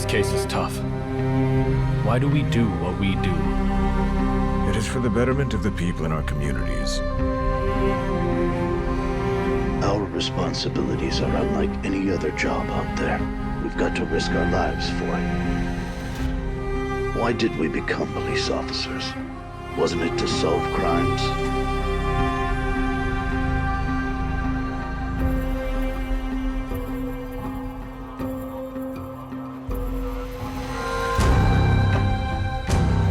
This case is tough. Why do we do what we do? It is for the betterment of the people in our communities. Our responsibilities are unlike any other job out there. We've got to risk our lives for it. Why did we become police officers? Wasn't it to solve crimes?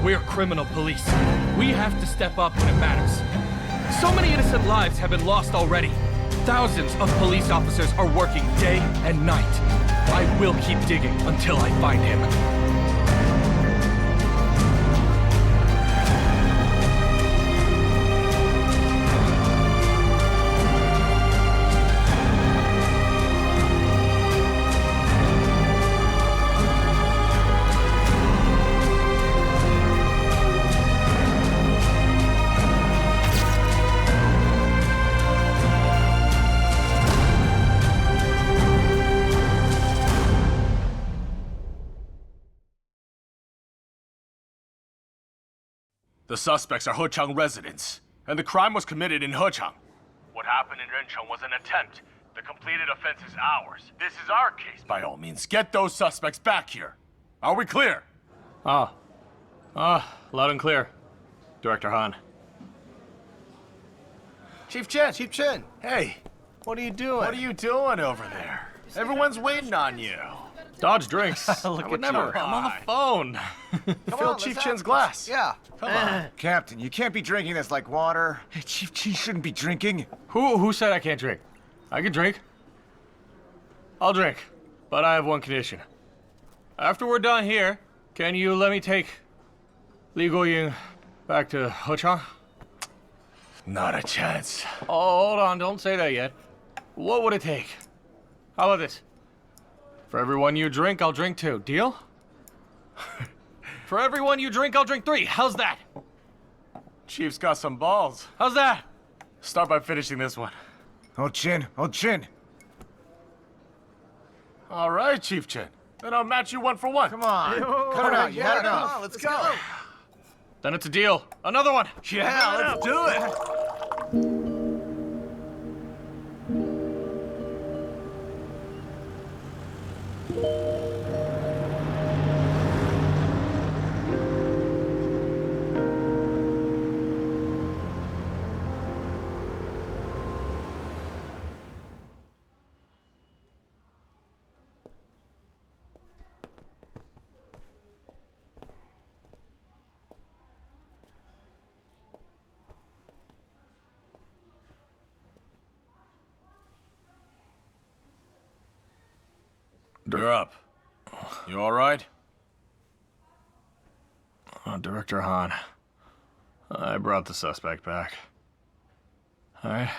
We're criminal police. We have to step up when it matters. So many innocent lives have been lost already. Thousands of police officers are working day and night. I will keep digging until I find him. The suspects are Hechang residents, and the crime was committed in Hechang. What happened in Rencheng was an attempt. The completed offense is ours. This is our case. By all means, get those suspects back here. Are we clear? Loud and clear. Director Han. Chief Chen. Hey, what are you doing? What are you doing over there? Everyone's waiting on you. Dodge drinks. Look I would at never. you. I'm on the phone. Fill Chief Chen's glass. Yeah. Come on. Captain, you can't be drinking this like water. Hey, Chief Chen shouldn't be drinking. Who said I can't drink? I can drink. I'll drink, but I have one condition. After we're done here, can you let me take Li Guoying back to Hechang? Not a chance. Oh, hold on, don't say that yet. What would it take? How about this? For everyone you drink, I'll drink 2. Deal? For everyone you drink, I'll drink 3. How's that? Chief's got some balls. How's that? Start by finishing this one. Hold chin. All right, Chief Chen. Then I'll match you 1 for 1. Come on. Cut it out. You had enough. Let's go. Then it's a deal. Another one. Yeah, let's do it. You're up. You all right? Director Han, I brought the suspect back. All right.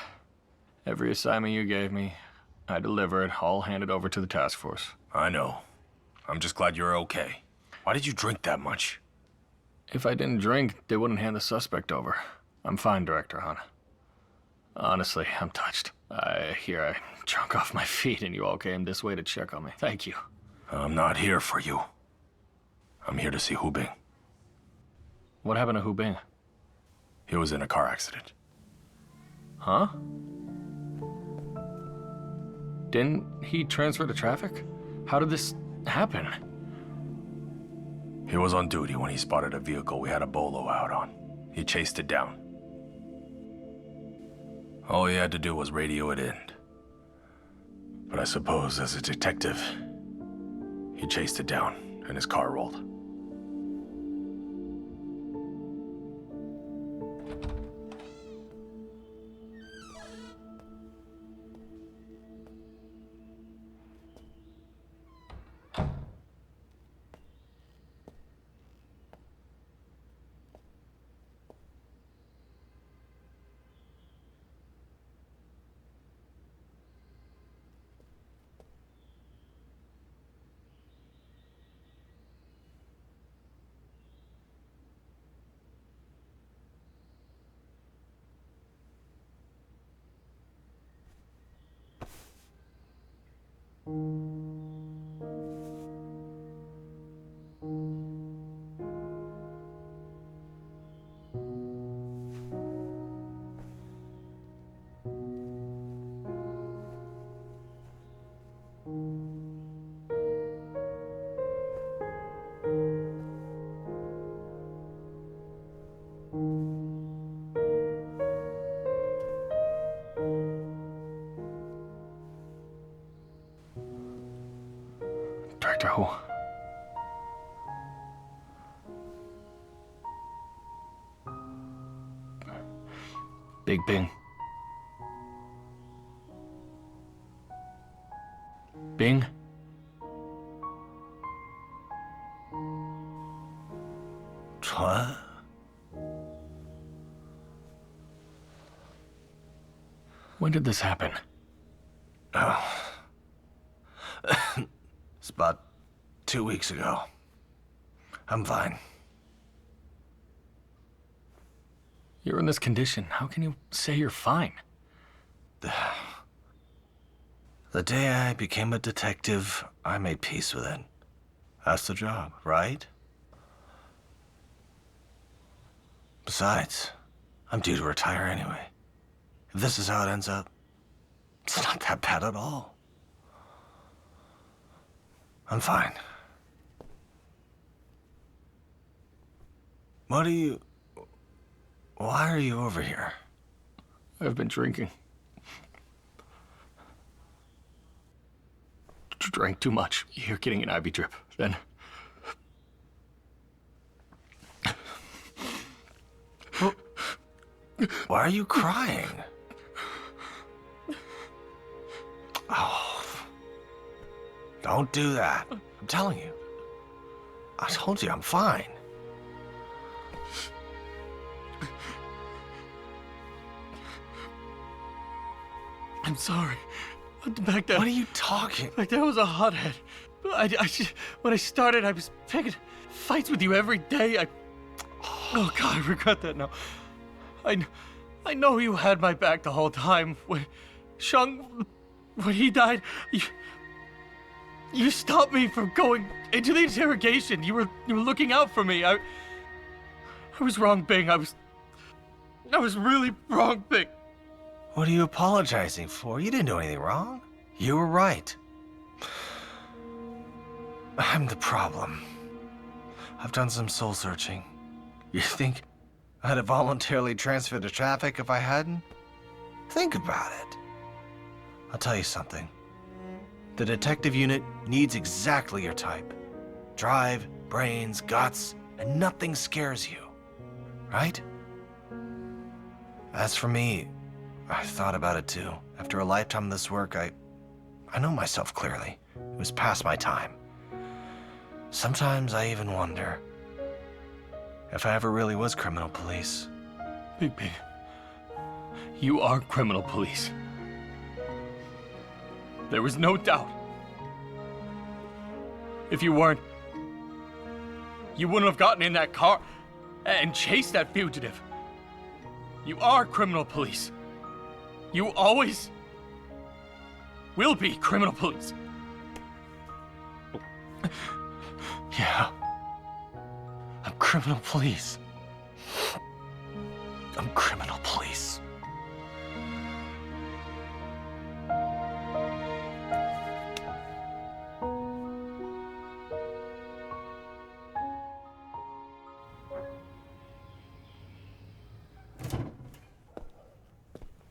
Every assignment you gave me, I delivered, all handed over to the task force. I know. I'm just glad you're okay. Why did you drink that much? If I didn't drink, they wouldn't hand the suspect over. I'm fine, Director Han. Honestly, I'm touched. I drunk off my feet and you all came this way to check on me. Thank you. I'm not here for you. I'm here to see Hu Bing. What happened to Hu Bing? He was in a car accident. Huh? Didn't he transfer to traffic? How did this happen? He was on duty when he spotted a vehicle we had a bolo out on. He chased it down. All he had to do was radio it in. But I suppose as a detective, he chased it down and his car rolled. Director Hu. Big Bing. Bing? Chuan? When did this happen? Oh. It's about 2 weeks ago. I'm fine. You're in this condition. How can you say you're fine? The day I became a detective, I made peace with it. That's the job, right? Besides, I'm due to retire anyway. If this is how it ends up, it's not that bad at all. I'm fine. Why are you over here? I've been drinking. Drank too much. You're getting an IV drip. Then... Why are you crying? Oh. Don't do that. I'm telling you. I told you I'm fine. I'm sorry. Back then... What are you talking? Back then I was a hothead. When I started, I was picking fights with you every day. Oh God, I regret that now. I know you had my back the whole time. When he died, you stopped me from going into the interrogation. You were looking out for me. I was wrong, Bing. I was really wrong, Bing. What are you apologizing for? You didn't do anything wrong. You were right. I'm the problem. I've done some soul searching. You think I'd have voluntarily transferred to traffic if I hadn't? Think about it. I'll tell you something. The detective unit needs exactly your type. Drive, brains, guts, and nothing scares you. Right? As for me, I thought about it too. After a lifetime of this work, I know myself clearly. It was past my time. Sometimes I even wonder if I ever really was criminal police. Big Bing, you are criminal police. There was no doubt. If you weren't, you wouldn't have gotten in that car and chased that fugitive. You are criminal police. You always will be criminal police. Yeah. I'm criminal police. I'm criminal police.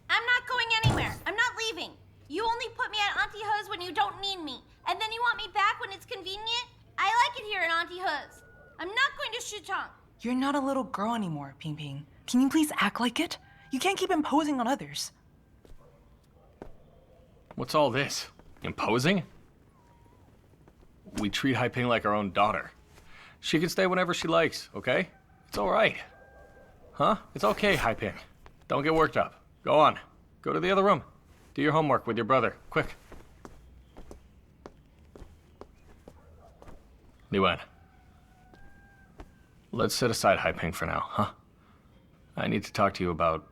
I'm not going anywhere. I'm not leaving. You only put me at Auntie Ho's when you don't need me. And then you want me back when it's convenient? I like it here at Auntie Ho's. I'm not going to Shutong. You're not a little girl anymore, Ping Ping. Can you please act like it? You can't keep imposing on others. What's all this? Imposing? We treat Hai Ping like our own daughter. She can stay whenever she likes, okay? It's all right. Huh? It's okay, Hai Ping. Don't get worked up. Go on. Go to the other room. Do your homework with your brother. Quick. Liwen. Let's set aside Hai Ping for now, huh? I need to talk to you about,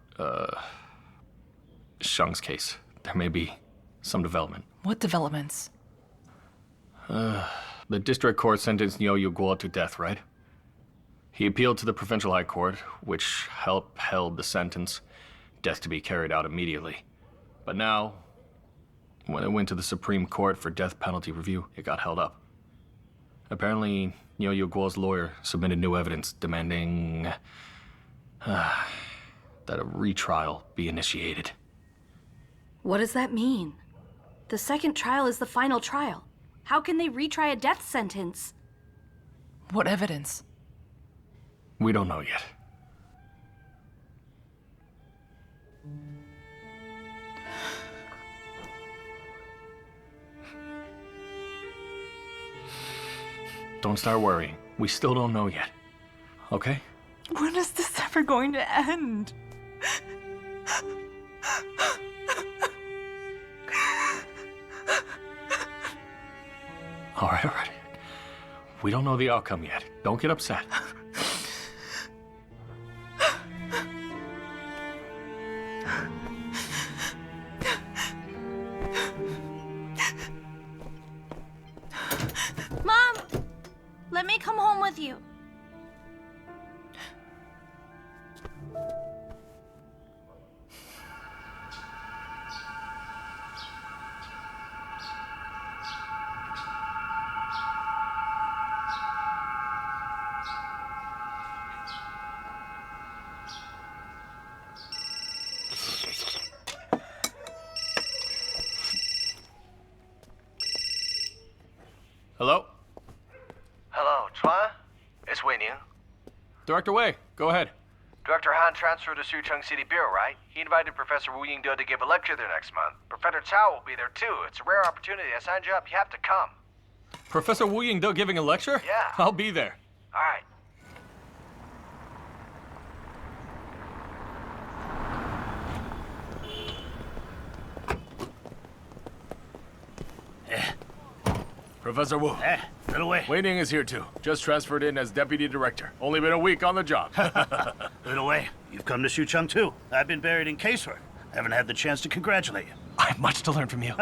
Sheng's case. There may be some development. What developments? The district court sentenced Niu Guo to death, right? He appealed to the provincial high court, which upheld the sentence, death to be carried out immediately. But now, when it went to the Supreme Court for death penalty review, it got held up. Apparently, Niu Guo's lawyer submitted new evidence demanding that a retrial be initiated. What does that mean? The second trial is the final trial. How can they retry a death sentence? What evidence? We don't know yet. Don't start worrying. We still don't know yet. Okay? When is this ever going to end? All right. We don't know the outcome yet. Don't get upset. Mom! Let me come home with you. Hello? Hello, Chuan? It's Wei Ning. Director Wei, go ahead. Director Han transferred to Sucheng City Bureau, right? He invited Professor Wu Yingde to give a lecture there next month. Professor Cao will be there too. It's a rare opportunity. I signed you up. You have to come. Professor Wu Yingde giving a lecture? Yeah. I'll be there. All right. Professor Wu. Little Wei. Wei Ning is here too. Just transferred in as deputy director. Only been a week on the job. Little Wei, you've come to Sucheng too. I've been buried in casework. Haven't had the chance to congratulate you. I have much to learn from you.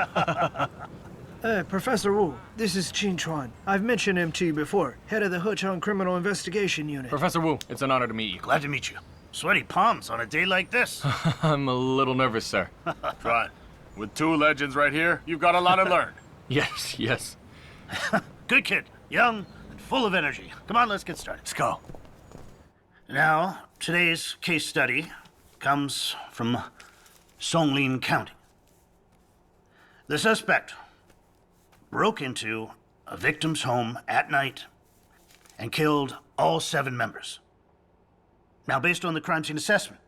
Professor Wu, this is Qin Chuan. I've mentioned him to you before, head of the Hechang Criminal Investigation Unit. Professor Wu, it's an honor to meet you. Glad to meet you. Sweaty palms on a day like this. I'm a little nervous, sir. Right. With two legends right here, you've got a lot to learn. Yes. Good kid, young and full of energy. Come on, let's get started. Let's go. Now, today's case study comes from Songlin County. The suspect broke into a victim's home at night and killed all 7 members. Now, based on the crime scene assessment,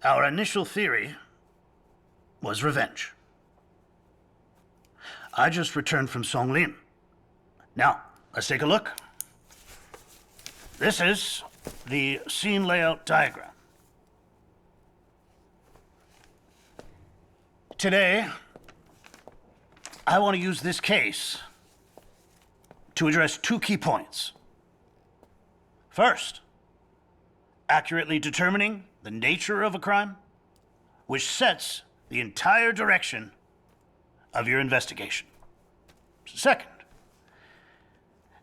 our initial theory was revenge. I just returned from Songlin. Now, let's take a look. This is the scene layout diagram. Today, I want to use this case to address 2 key points. First, accurately determining the nature of a crime, which sets the entire direction of your investigation. Second,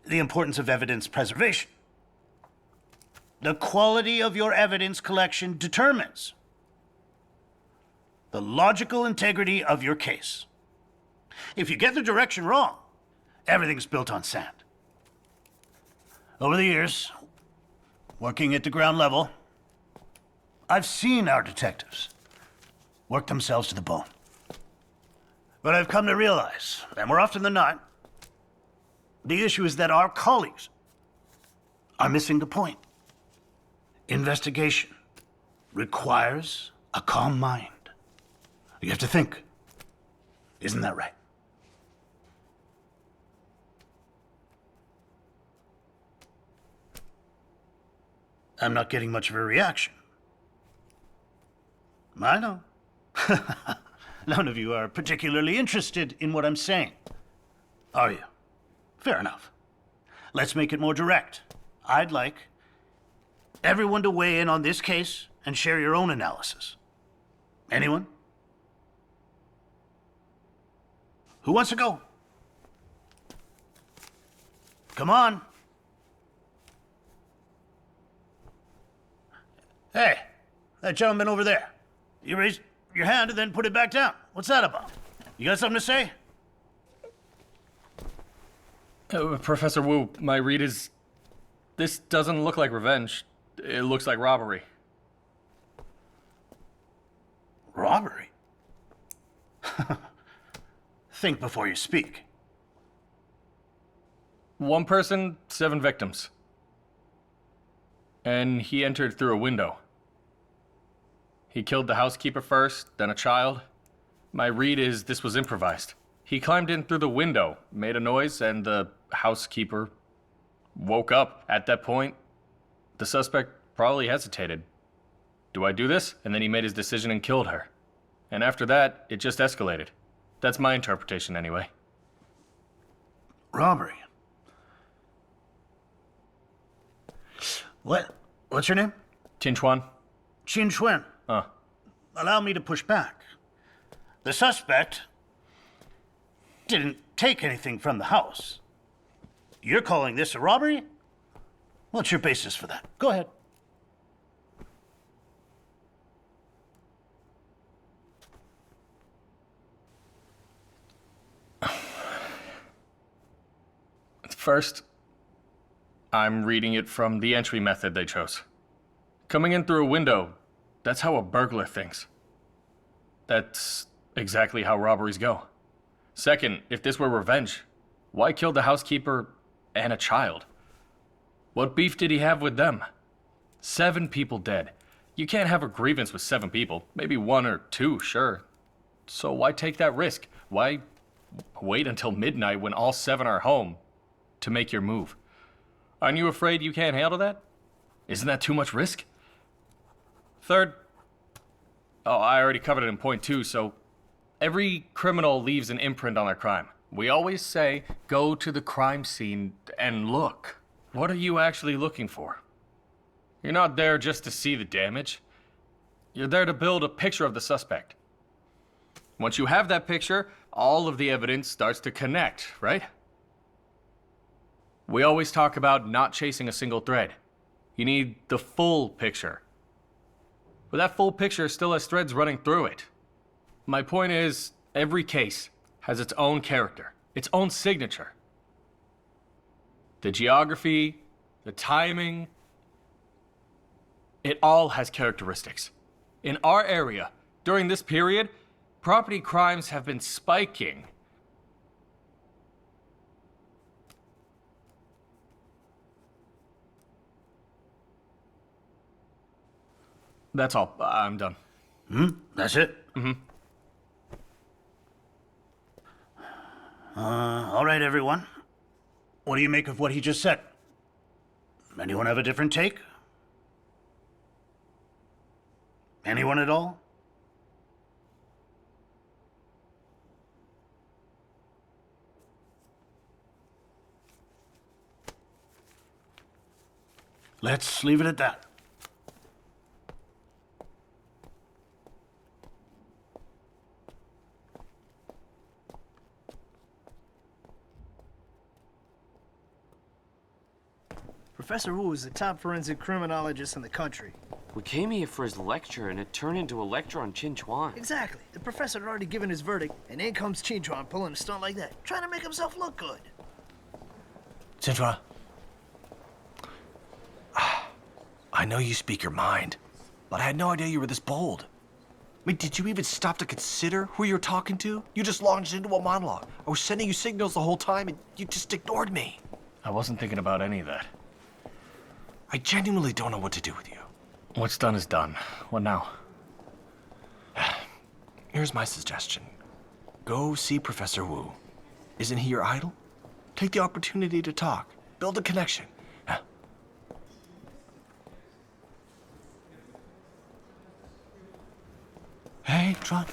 the importance of evidence preservation. The quality of your evidence collection determines the logical integrity of your case. If you get the direction wrong, everything's built on sand. Over the years, working at the ground level, I've seen our detectives work themselves to the bone. But I've come to realize that more often than not, the issue is that our colleagues are missing the point. Investigation requires a calm mind. You have to think. Isn't that right? I'm not getting much of a reaction. I know. None of you are particularly interested in what I'm saying. Are you? Fair enough. Let's make it more direct. I'd like everyone to weigh in on this case and share your own analysis. Anyone? Who wants to go? Come on. Hey, that gentleman over there. You raised your hand and then put it back down. What's that about? You got something to say? Professor Wu, my read is... This doesn't look like revenge. It looks like robbery. Robbery? Think before you speak. One person, 7 victims. And he entered through a window. He killed the housekeeper first, then a child. My read is this was improvised. He climbed in through the window, made a noise, and the housekeeper woke up. At that point, the suspect probably hesitated. Do I do this? And then he made his decision and killed her. And after that, it just escalated. That's my interpretation anyway. Robbery. What's your name? Qin Chuan. Qin Chuan. Allow me to push back. The suspect didn't take anything from the house. You're calling this a robbery? What's your basis for that? Go ahead. First, I'm reading it from the entry method they chose. Coming in through a window, that's how a burglar thinks. That's exactly how robberies go. Second, if this were revenge, why kill the housekeeper and a child? What beef did he have with them? 7 people dead. You can't have a grievance with 7 people. Maybe 1 or 2, sure. So why take that risk? Why wait until midnight when all 7 are home to make your move? Aren't you afraid you can't handle that? Isn't that too much risk? Third, I already covered it in point 2, so every criminal leaves an imprint on their crime. We always say, go to the crime scene and look. What are you actually looking for? You're not there just to see the damage. You're there to build a picture of the suspect. Once you have that picture, all of the evidence starts to connect, right? We always talk about not chasing a single thread. You need the full picture. But that full picture still has threads running through it. My point is, every case has its own character, its own signature. The geography, the timing, it all has characteristics. In our area, during this period, property crimes have been spiking. That's all. I'm done. That's it? All right, everyone. What do you make of what he just said? Anyone have a different take? Anyone at all? Let's leave it at that. Professor Wu is the top forensic criminologist in the country. We came here for his lecture, and it turned into a lecture on Qin Chuan. Exactly. The professor had already given his verdict, and in comes Qin Chuan pulling a stunt like that, trying to make himself look good. Qin Chuan, I know you speak your mind, but I had no idea you were this bold. I mean, did you even stop to consider who you're talking to? You just launched into a monologue. I was sending you signals the whole time, and you just ignored me. I wasn't thinking about any of that. I genuinely don't know what to do with you. What's done is done. What now? Here's my suggestion. Go see Professor Wu. Isn't he your idol? Take the opportunity to talk. Build a connection. Hey, Chuan.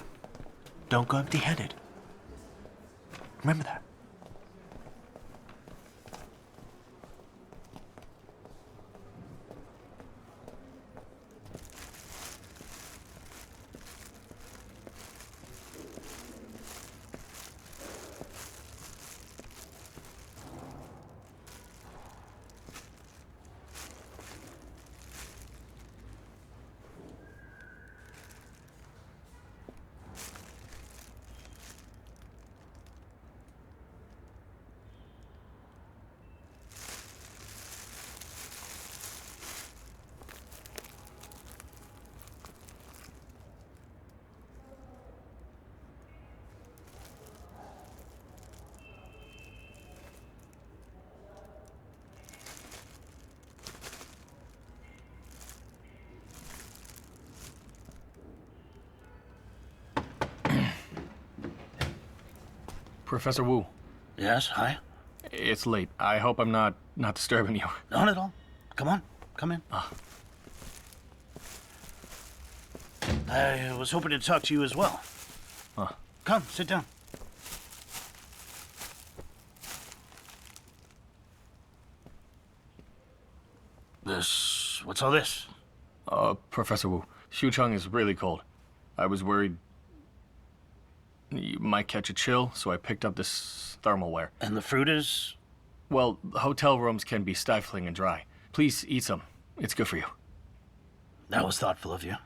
Don't go empty-handed. Remember that. Professor Wu. Yes, hi. It's late. I hope I'm not disturbing you. Not at all. Come on, come in. I was hoping to talk to you as well. Come, sit down. What's all this? Professor Wu, Xuchang is really cold. I was worried you might catch a chill, so I picked up this thermal wear. And the fruit is? Well, hotel rooms can be stifling and dry. Please eat some. It's good for you. That was thoughtful of you.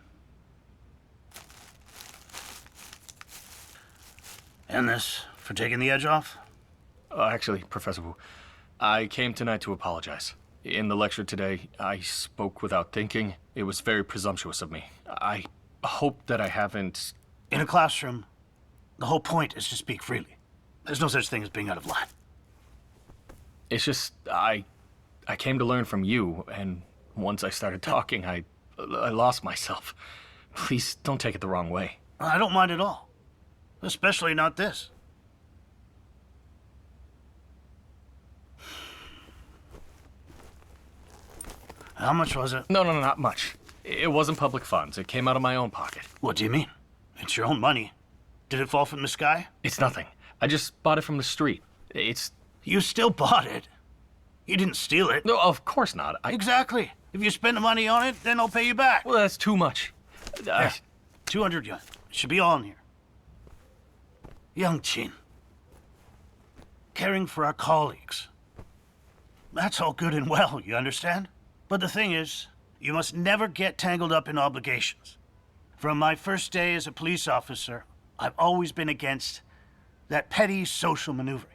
And this, for taking the edge off? Actually, Professor Wu, I came tonight to apologize. In the lecture today, I spoke without thinking. It was very presumptuous of me. I hope that I haven't... In a classroom, the whole point is to speak freely. There's no such thing as being out of line. It's just, I came to learn from you, and once I started talking, I lost myself. Please don't take it the wrong way. I don't mind at all. Especially not this. How much was it? No, not much. It wasn't public funds. It came out of my own pocket. What do you mean? It's your own money. Did it fall from the sky? It's nothing. I just bought it from the street. It's... You still bought it? You didn't steal it? No, of course not. Exactly. If you spend the money on it, then I'll pay you back. Well, that's too much. Yeah, 200 yuan. It should be all in here. Young Qin. Caring for our colleagues. That's all good and well, you understand? But the thing is, you must never get tangled up in obligations. From my first day as a police officer, I've always been against that petty social maneuvering.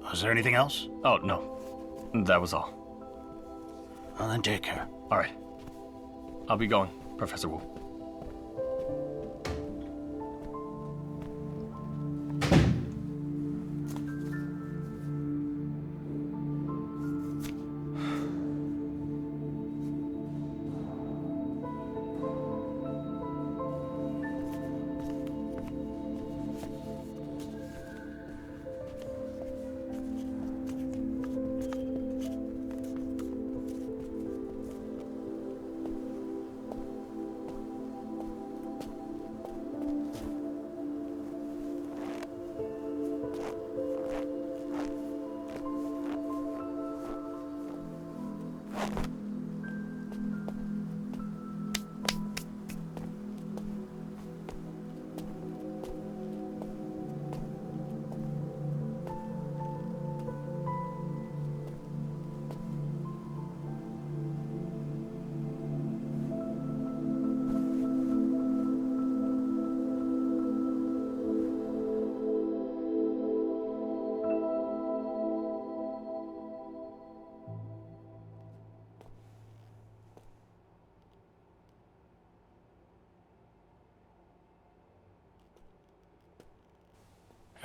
Was there anything else? Oh, no. That was all. Well, then take care. All right. I'll be going, Professor Wu.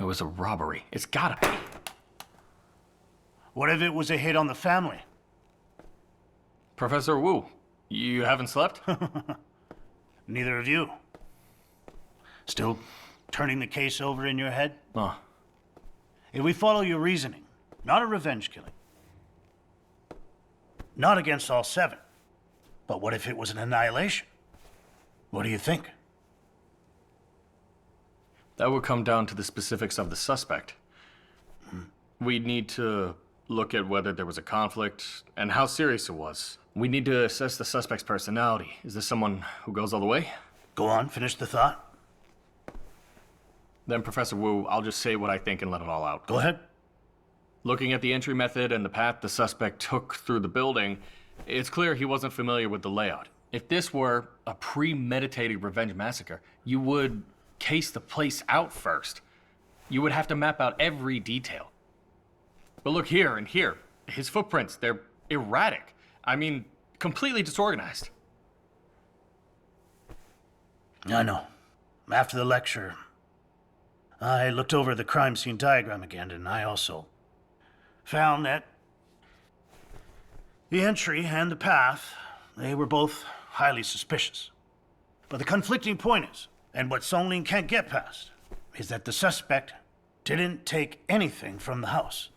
It was a robbery. It's gotta be. What if it was a hit on the family? Professor Wu, you haven't slept? Neither of you. Still turning the case over in your head? If we follow your reasoning, not a revenge killing. Not against all 7. But what if it was an annihilation? What do you think? That would come down to the specifics of the suspect. We'd need to look at whether there was a conflict and how serious it was. We need to assess the suspect's personality. Is this someone who goes all the way? Go on, finish the thought. Then, Professor Wu, I'll just say what I think and let it all out. Go ahead. Looking at the entry method and the path the suspect took through the building, it's clear he wasn't familiar with the layout. If this were a premeditated revenge massacre, you would case the place out first. You would have to map out every detail. But look here and here. His footprints, they're erratic. I mean, completely disorganized. I know. After the lecture, I looked over the crime scene diagram again, and I also found that the entry and the path, they were both highly suspicious. But the conflicting point is, and what Songlin can't get past, is that the suspect didn't take anything from the house.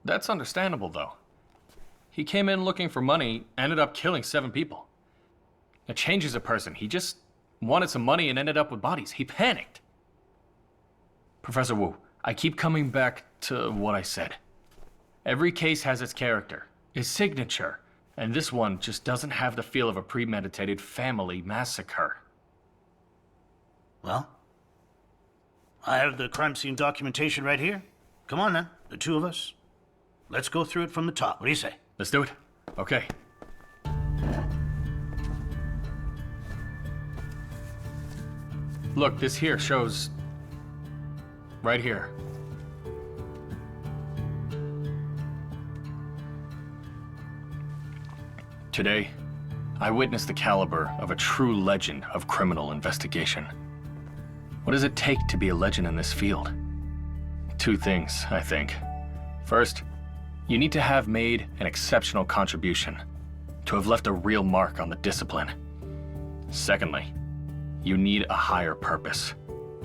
That's understandable, though. He came in looking for money, ended up killing 7 people. It changes a person. He just wanted some money and ended up with bodies. He panicked. Professor Wu, I keep coming back to what I said. Every case has its character, its signature, and this one just doesn't have the feel of a premeditated family massacre. Well, I have the crime scene documentation right here. Come on then, the two of us. Let's go through it from the top. What do you say? Let's do it. Okay. Look, this here shows... right here. Today, I witnessed the caliber of a true legend of criminal investigation. What does it take to be a legend in this field? 2 things, I think. First, you need to have made an exceptional contribution, to have left a real mark on the discipline. Secondly, you need a higher purpose,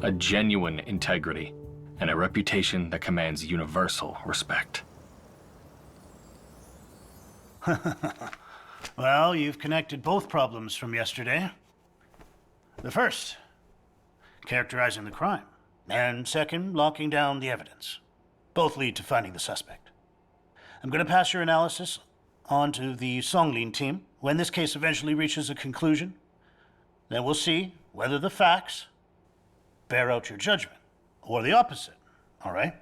a genuine integrity, and a reputation that commands universal respect. Well, you've connected both problems from yesterday. The first, characterizing the crime, and second, locking down the evidence. Both lead to finding the suspect. I'm going to pass your analysis on to the Songlin team. When this case eventually reaches a conclusion, then we'll see whether the facts bear out your judgment, or the opposite. All right?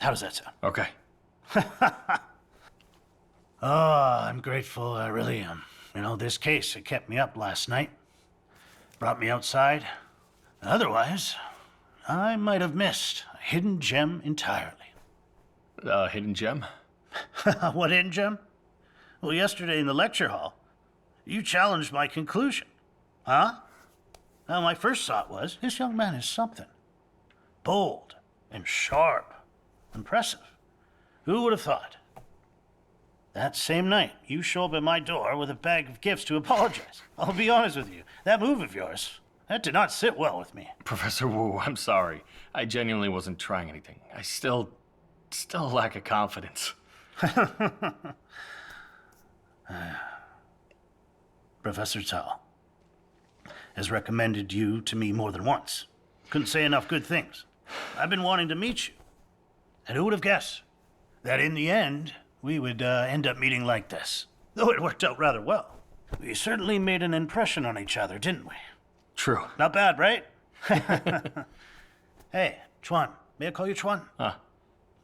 How does that sound? Okay. Oh, I'm grateful, I really am. You know, this case, it kept me up last night. Brought me outside. Otherwise, I might have missed a hidden gem entirely. Hidden gem? What hidden gem? Well, yesterday in the lecture hall, you challenged my conclusion. Huh? Now, my first thought was, this young man is something. Bold and sharp. Impressive. Who would have thought? That same night, you show up at my door with a bag of gifts to apologize. I'll be honest with you, that move of yours, that did not sit well with me. Professor Wu, I'm sorry. I genuinely wasn't trying anything. I still lack a confidence. Professor Cao has recommended you to me more than once. Couldn't say enough good things. I've been wanting to meet you. And who would have guessed that in the end, we would end up meeting like this? Though it worked out rather well. We certainly made an impression on each other, didn't we? True. Not bad, right? Hey, Chuan. May I call you Chuan?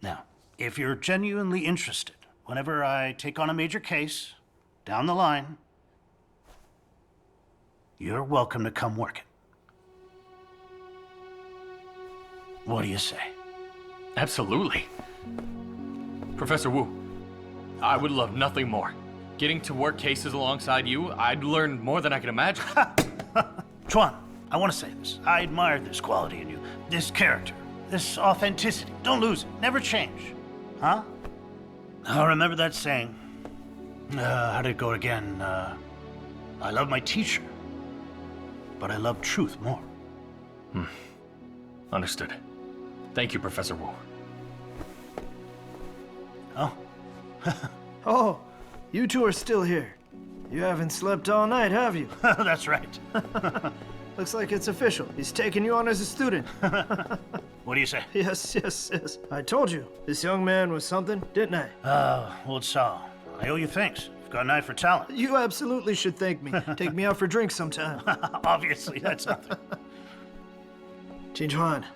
Now, if you're genuinely interested, whenever I take on a major case, down the line, you're welcome to come work it. What do you say? Absolutely. Professor Wu, I would love nothing more. Getting to work cases alongside you, I'd learn more than I can imagine. Chuan, I want to say this. I admire this quality in you, this character, this authenticity. Don't lose it. Never change. Huh? I'll remember that saying. How did it go again? I love my teacher, but I love truth more. Understood. Thank you, Professor Wu. Oh? Oh, you two are still here. You haven't slept all night, have you? That's right. Looks like it's official. He's taking you on as a student. What do you say? Yes. I told you, this young man was something, didn't I? Old Sao, I owe you thanks. You've got an eye for talent. You absolutely should thank me. Take me out for drinks sometime. Obviously, that's something. Qin Chuan,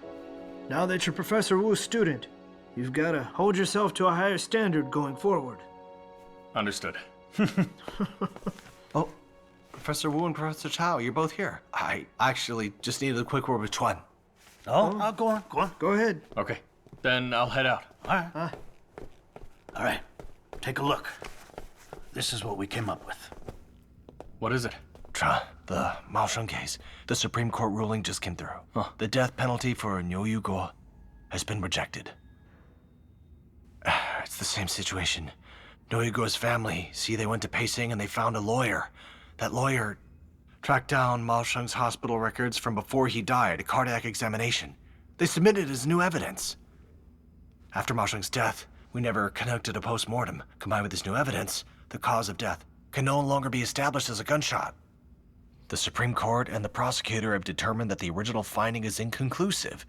now that you're Professor Wu's student, you've got to hold yourself to a higher standard going forward. Understood. Oh, Professor Wu and Professor Cao, you're both here. I actually just needed a quick word with Chuan. Oh, go on. Go ahead. Okay, then I'll head out. All right, take a look. This is what we came up with. What is it? The Maosheng case. The Supreme Court ruling just came through. The death penalty for Niu Guo has been rejected. It's the same situation. Noiguo's family, see, they went to Peising and they found a lawyer. That lawyer tracked down Maosheng's hospital records from before he died, a cardiac examination. They submitted as new evidence. After Maosheng's death, we never conducted a post-mortem. Combined with this new evidence, the cause of death can no longer be established as a gunshot. The Supreme Court and the prosecutor have determined that the original finding is inconclusive.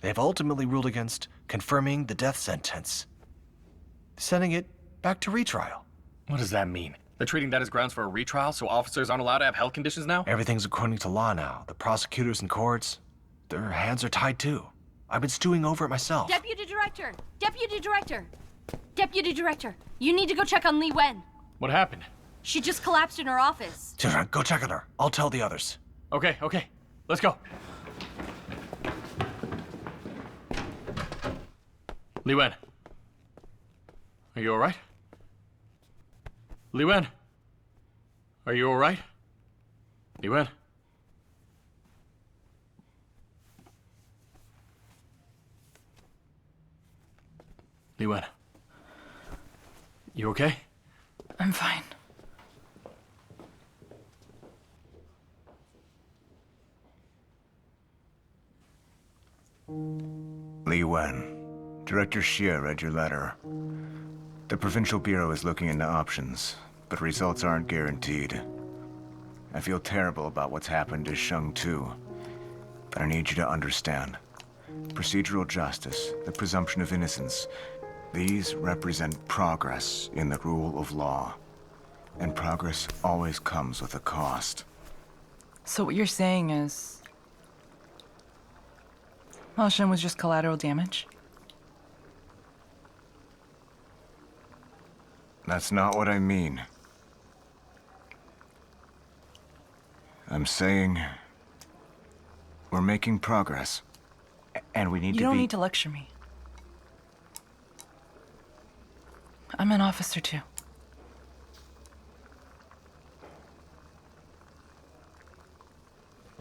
They have ultimately ruled against confirming the death sentence, sending it back to retrial. What does that mean? They're treating that as grounds for a retrial, so officers aren't allowed to have health conditions now? Everything's according to law now. The prosecutors and courts, their hands are tied too. I've been stewing over it myself. Deputy Director! Deputy Director! Deputy Director, you need to go check on Li Wen. What happened? She just collapsed in her office. Children, go check on her. I'll tell the others. Okay. Let's go. Li Wen. Are you alright? Li Wen. Are you alright? Li Wen. Li Wen. You okay? I'm fine. Li Wen. Director Xie read your letter. The Provincial Bureau is looking into options, but results aren't guaranteed. I feel terrible about what's happened to Sheng too, but I need you to understand. Procedural justice, the presumption of innocence, these represent progress in the rule of law. And progress always comes with a cost. So what you're saying is... Maosheng was just collateral damage? That's not what I mean. I'm saying... we're making progress. And we need to be... You don't need to lecture me. I'm an officer too.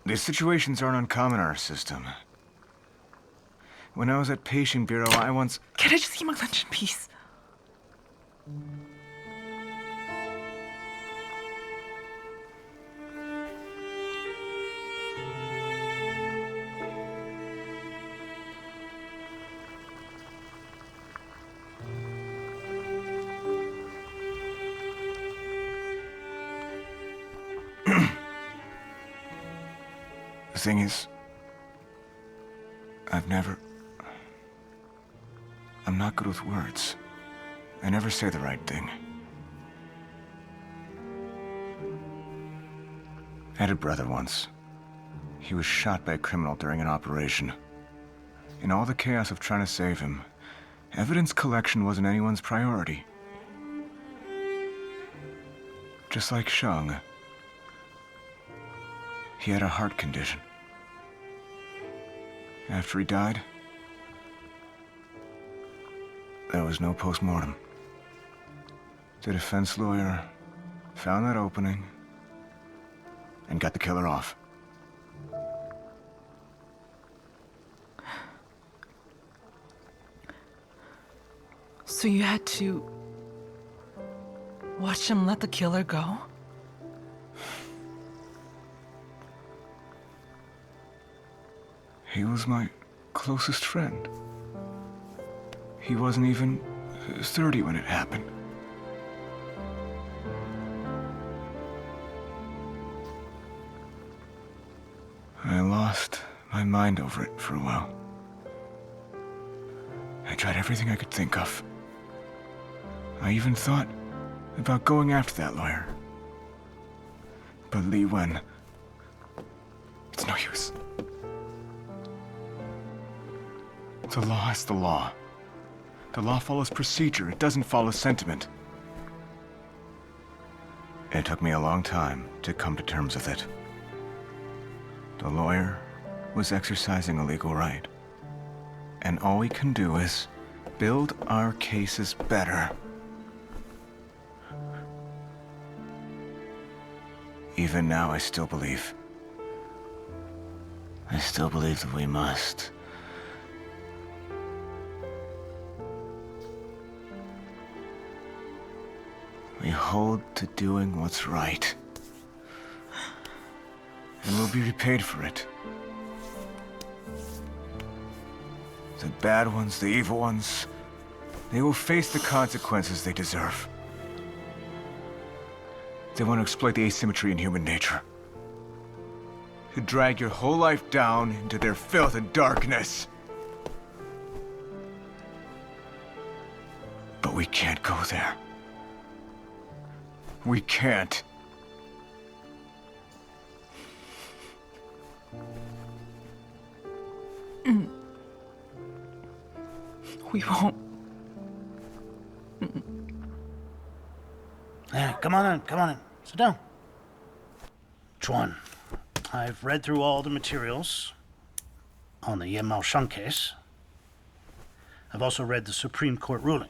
These situations aren't uncommon in our system. When I was at Patient Bureau, I once... Can I just eat my lunch in peace? The thing is, I'm not good with words. I never say the right thing. I had a brother once. He was shot by a criminal during an operation. In all the chaos of trying to save him, evidence collection wasn't anyone's priority. Just like Sheng, he had a heart condition. After he died, there was no post-mortem. The defense lawyer found that opening and got the killer off. So you had to watch him let the killer go? He was my closest friend. He wasn't even 30 when it happened. I lost my mind over it for a while. I tried everything I could think of. I even thought about going after that lawyer. But Li Wen, it's no use. The law is the law. The law follows procedure. It doesn't follow sentiment. It took me a long time to come to terms with it. The lawyer was exercising a legal right. And all we can do is build our cases better. Even now, I still believe that we must. We hold to doing what's right. And we'll be repaid for it. The bad ones, the evil ones, they will face the consequences they deserve. They want to exploit the asymmetry in human nature. To drag your whole life down into their filth and darkness. But we can't go there. We can't. We won't. Come on in. Sit down. Chuan, I've read through all the materials on the Ye Maosheng case. I've also read the Supreme Court ruling.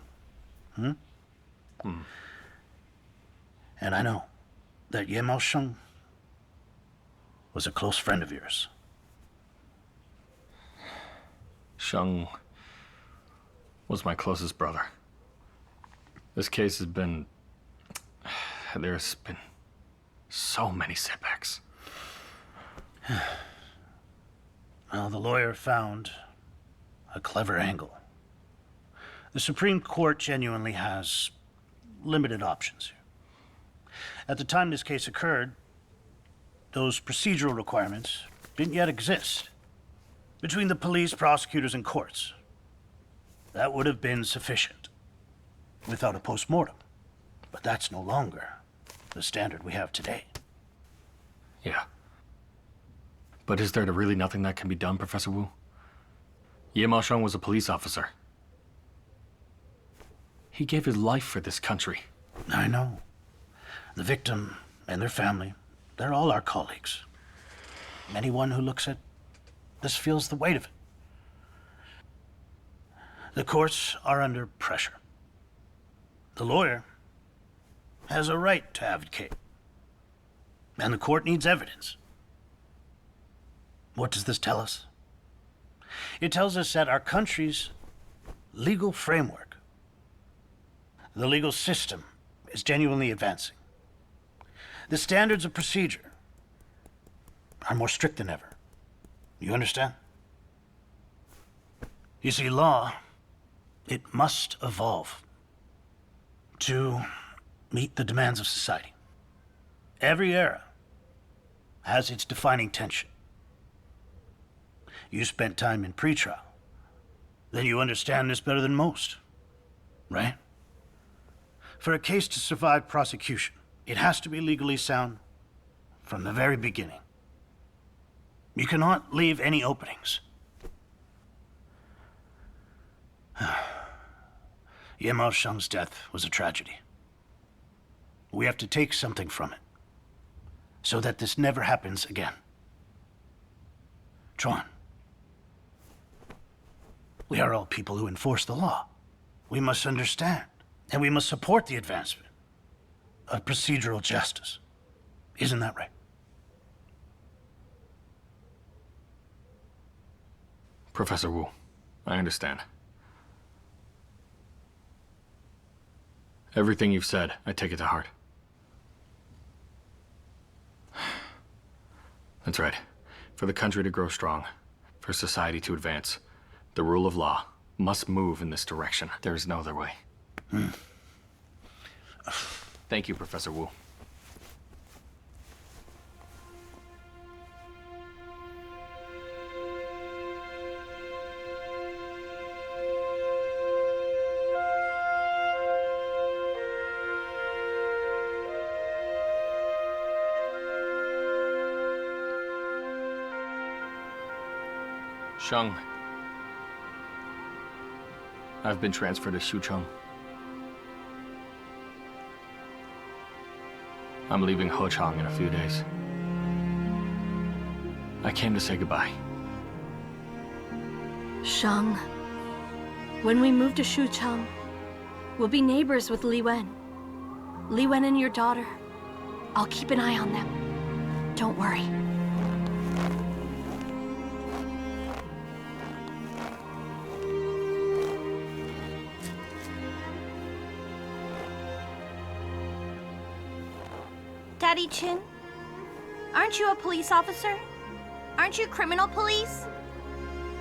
And I know that Ye Maosheng was a close friend of yours. Sheng was my closest brother. This case has been... There's been so many setbacks. Well, the lawyer found a clever angle. The Supreme Court genuinely has limited options here. At the time this case occurred, those procedural requirements didn't yet exist. Between the police, prosecutors, and courts, that would have been sufficient without a post-mortem. But that's no longer the standard we have today. Yeah. But is there really nothing that can be done, Professor Wu? Ye Maosheng was a police officer. He gave his life for this country. I know. The victim and their family, they're all our colleagues. Anyone who looks at this feels the weight of it. The courts are under pressure. The lawyer has a right to advocate. And the court needs evidence. What does this tell us? It tells us that our country's legal framework, the legal system, is genuinely advancing. The standards of procedure are more strict than ever. You understand? You see, law, it must evolve to meet the demands of society. Every era has its defining tension. You spent time in pretrial, then you understand this better than most, right? For a case to survive prosecution, it has to be legally sound from the very beginning. You cannot leave any openings. Ye Maosheng's death was a tragedy. We have to take something from it, so that this never happens again. Chuan, we are all people who enforce the law. We must understand, and we must support the advancement of procedural justice. Isn't that right? Professor Wu, I understand. Everything you've said, I take it to heart. That's right. For the country to grow strong, for society to advance, the rule of law must move in this direction. There is no other way. Thank you, Professor Wu. Sheng, I've been transferred to Xucheng. I'm leaving Hochang in a few days. I came to say goodbye. Sheng, when we move to Xucheng, we'll be neighbors with Li Wen. Li Wen and your daughter. I'll keep an eye on them. Don't worry. Daddy Qin? Aren't you a police officer? Aren't you criminal police?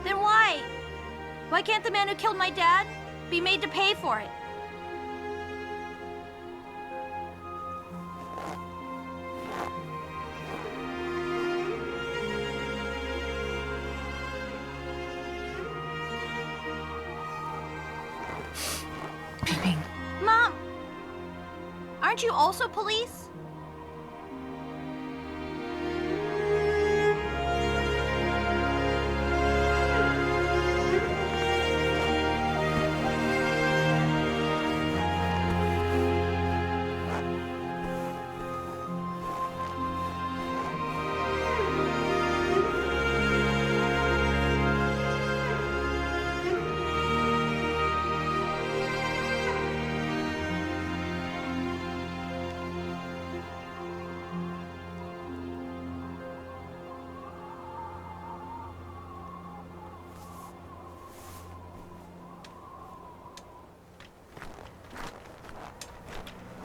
Then why? Why can't the man who killed my dad be made to pay for it? Ping. Mom! Aren't you also police?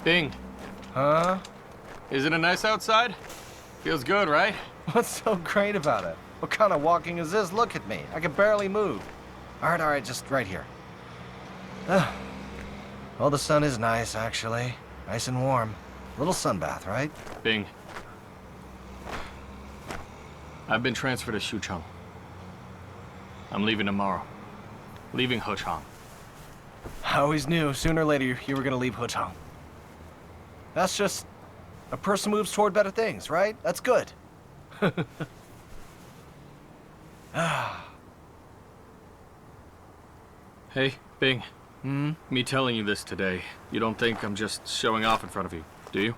Bing. Huh? Isn't it nice outside? Feels good, right? What's so great about it? What kind of walking is this? Look at me. I can barely move. All right, just right here. Well, the sun is nice, actually. Nice and warm. A little sunbath, right? Bing. I've been transferred to Xucheng. I'm leaving tomorrow. Leaving Hechang. I always knew sooner or later you were gonna leave Hechang. That's just... a person moves toward better things, right? That's good. Hey, Bing. Me telling you this today, you don't think I'm just showing off in front of you, do you?